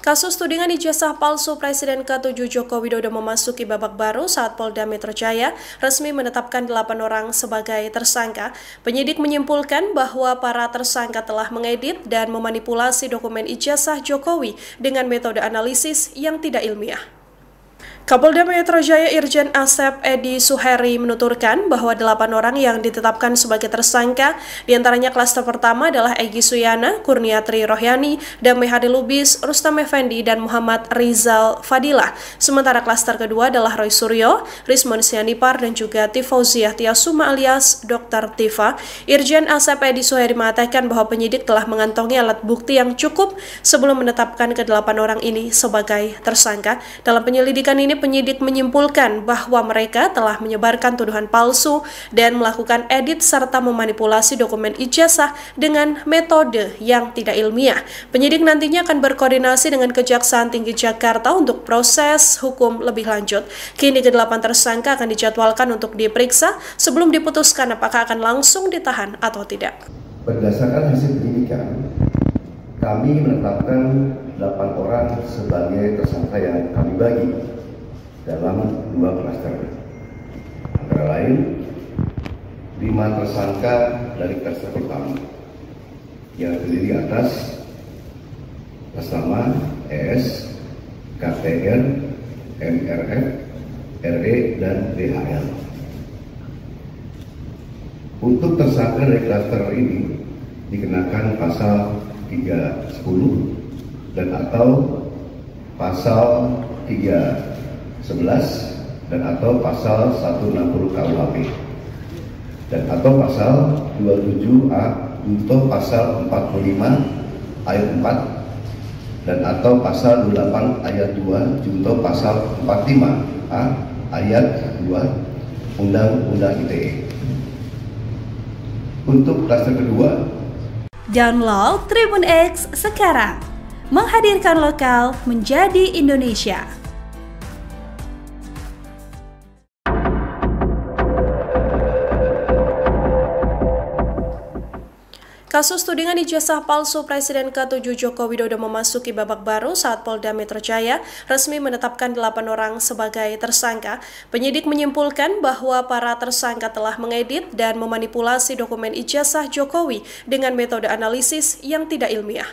Kasus tudingan ijazah palsu Presiden ke-7 Joko Widodo memasuki babak baru saat Polda Metro Jaya resmi menetapkan 8 orang sebagai tersangka. Penyidik menyimpulkan bahwa para tersangka telah mengedit dan memanipulasi dokumen ijazah Jokowi dengan metode analisis yang tidak ilmiah. Kapolda Metro Jaya Irjen Asep Edi Suheri menuturkan bahwa 8 orang yang ditetapkan sebagai tersangka, diantaranya klaster pertama adalah Egy Suyana, Kurniatri Rohyani, Damai Hadi Lubis, Rustam Effendi, dan Muhammad Rizal Fadilah. Sementara klaster kedua adalah Roy Suryo, Rismon Sianipar, dan juga Tifauziah Tiasuma alias Dr. Tifa. Irjen Asep Edi Suheri mengatakan bahwa penyidik telah mengantongi alat bukti yang cukup sebelum menetapkan ke-8 orang ini sebagai tersangka. Dalam penyelidikan ini, penyidik menyimpulkan bahwa mereka telah menyebarkan tuduhan palsu dan melakukan edit serta memanipulasi dokumen ijazah dengan metode yang tidak ilmiah. Penyidik nantinya akan berkoordinasi dengan Kejaksaan Tinggi Jakarta untuk proses hukum lebih lanjut. Kini ke-8 tersangka akan dijadwalkan untuk diperiksa sebelum diputuskan apakah akan langsung ditahan atau tidak. Berdasarkan hasil penyidikan, kami menetapkan 8 orang sebagai tersangka yang kami bagi dalam 2 klaster, antara lain 5 tersangka dari klaster pertama yang terdiri atas Persama, ES, KTR, MRF, RE, dan DHL. Untuk tersangka dari klaster ini dikenakan pasal 310 dan atau pasal 311 dan atau pasal 160 KUHP dan atau pasal 27A junto pasal 45 ayat 4 dan atau pasal 28 ayat 2 junto pasal 45A ayat 2 Undang-Undang ITE. Untuk klaster kedua, download Tribun X sekarang, menghadirkan lokal menjadi Indonesia. Kasus tudingan ijazah palsu Presiden ke-7 Joko Widodo memasuki babak baru saat Polda Metro Jaya resmi menetapkan 8 orang sebagai tersangka. Penyidik menyimpulkan bahwa para tersangka telah mengedit dan memanipulasi dokumen ijazah Jokowi dengan metode analisis yang tidak ilmiah.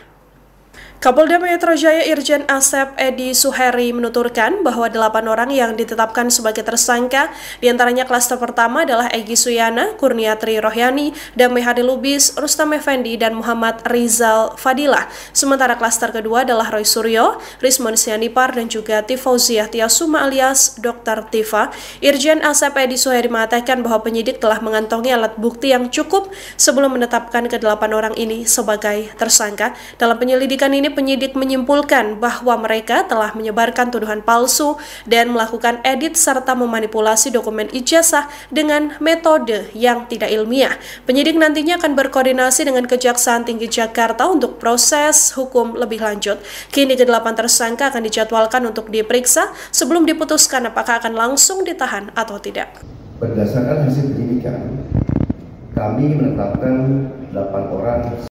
Kapolda Metro Jaya Irjen Asep Edi Suheri menuturkan bahwa 8 orang yang ditetapkan sebagai tersangka, diantaranya klaster pertama adalah Egy Suyana, Kurniatri Rohyani, Damai Hadi Lubis, Rustam Effendi, dan Muhammad Rizal Fadilah. Sementara klaster kedua adalah Roy Suryo, Rismon Sianipar, dan juga Tifauziah Tiasuma alias Dr. Tifa. Irjen Asep Edi Suheri mengatakan bahwa penyidik telah mengantongi alat bukti yang cukup sebelum menetapkan ke-8 orang ini sebagai tersangka. Dalam penyelidikan ini, penyidik menyimpulkan bahwa mereka telah menyebarkan tuduhan palsu dan melakukan edit serta memanipulasi dokumen ijazah dengan metode yang tidak ilmiah. Penyidik nantinya akan berkoordinasi dengan Kejaksaan Tinggi Jakarta untuk proses hukum lebih lanjut. Kini ke-8 tersangka akan dijadwalkan untuk diperiksa sebelum diputuskan apakah akan langsung ditahan atau tidak. Berdasarkan hasil penyidikan, kami menetapkan 8 orang